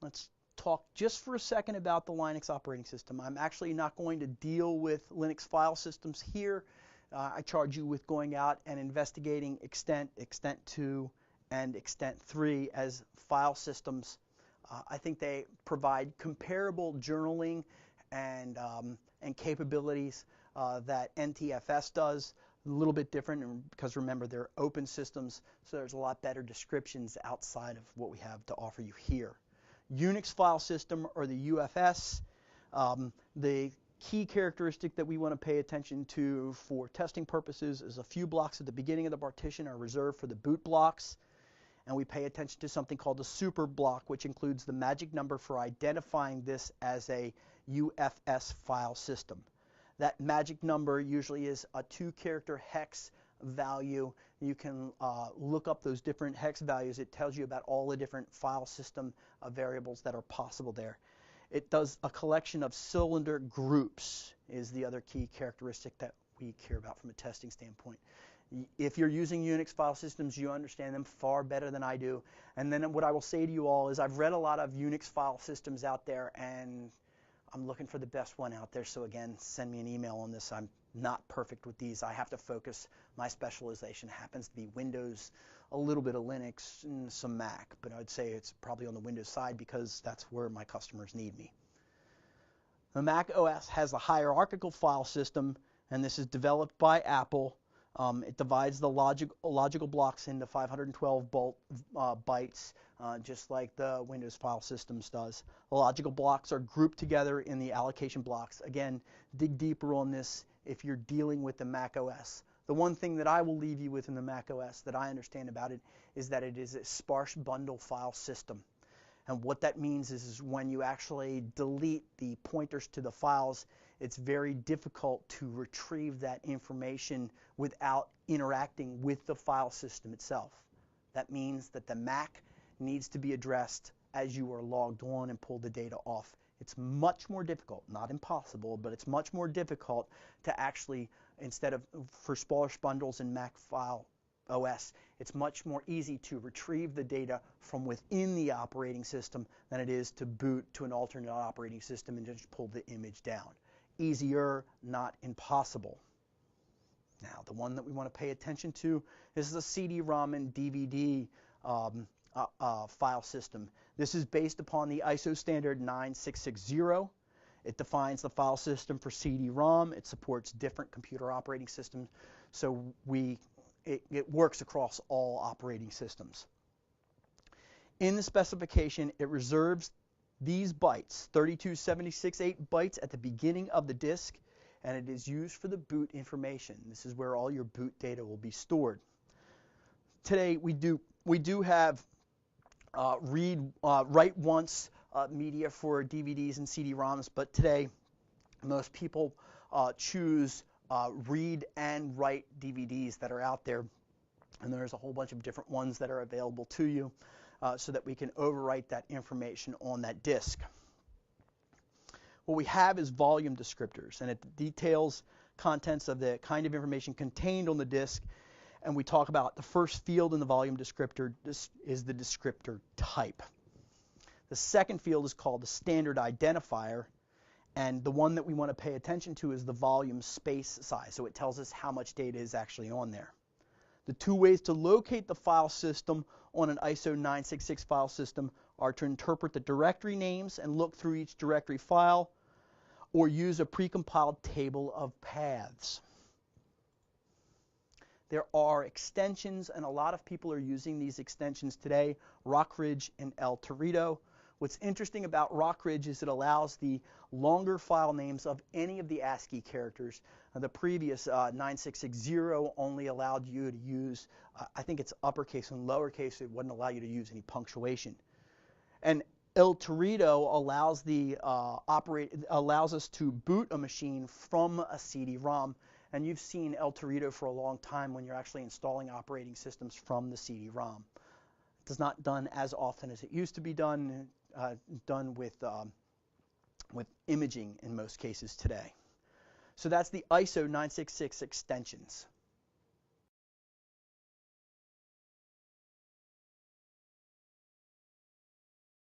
Let's talk just for a second about the Linux operating system. I'm actually not going to deal with Linux file systems here. I charge you with going out and investigating Extent, Extent 2, and Extent 3 as file systems. I think they provide comparable journaling and capabilities that NTFS does. A little bit different because remember they're open systems, so there's a lot better descriptions outside of what we have to offer you here. Unix file system, or the UFS, the key characteristic that we want to pay attention to for testing purposes is a few blocks at the beginning of the partition are reserved for the boot blocks, and we pay attention to something called the super block, which includes the magic number for identifying this as a UFS file system. That magic number usually is a 2-character hex value. You can look up those different hex values. It tells you about all the different file system variables that are possible there. It does a collection of cylinder groups is the other key characteristic that we care about from a testing standpoint. If you're using Unix file systems, you understand them far better than I do. And then what I will say to you all is I've read a lot of Unix file systems out there, and I'm looking for the best one out there. So again, send me an email on this. I'm not perfect with these. I have to focus. My specialization happens to be Windows, a little bit of Linux, and some Mac. But I'd say it's probably on the Windows side because that's where my customers need me. The Mac OS has a hierarchical file system, and this is developed by Apple. It divides the logical blocks into 512 bytes, just like the Windows file systems does. The logical blocks are grouped together in the allocation blocks. Again, dig deeper on this if you're dealing with the Mac OS. The one thing that I will leave you with in the Mac OS that I understand about it is that it is a sparse bundle file system. And what that means is when you actually delete the pointers to the files, it's very difficult to retrieve that information without interacting with the file system itself. That means that the Mac needs to be addressed as you are logged on and pull the data off. It's much more difficult, not impossible, but it's much more difficult to actually, instead of for sparse bundles in Mac file OS, it's much more easy to retrieve the data from within the operating system than it is to boot to an alternate operating system and just pull the image down. Easier, not impossible. Now, the one that we want to pay attention to is the CD-ROM and DVD file system. This is based upon the ISO standard 9660. It defines the file system for CD-ROM. It supports different computer operating systems, so it works across all operating systems. In the specification, it reserves these bytes, 3276.8 bytes at the beginning of the disk, and it is used for the boot information. This is where all your boot data will be stored. Today we do have write once media for DVDs and CD-ROMs, but today most people choose read and write DVDs that are out there, and there's a whole bunch of different ones that are available to you so that we can overwrite that information on that disk. What we have is volume descriptors, and it details contents of the kind of information contained on the disk, and we talk about the first field in the volume descriptor. This is the descriptor type. The second field is called the standard identifier, and the one that we want to pay attention to is the volume space size, so it tells us how much data is actually on there. The two ways to locate the file system on an ISO 966 file system are to interpret the directory names and look through each directory file, or use a precompiled table of paths. There are extensions, and a lot of people are using these extensions today, Rockridge and El Torito. What's interesting about Rockridge is it allows the longer file names of any of the ASCII characters. The previous 9660 only allowed you to use, I think it's uppercase and lowercase. It wouldn't allow you to use any punctuation. And El Torito allows us to boot a machine from a CD-ROM. And you've seen El Torito for a long time when you're actually installing operating systems from the CD-ROM. It's not done as often as it used to be done, with imaging in most cases today. So that's the ISO 966 extensions.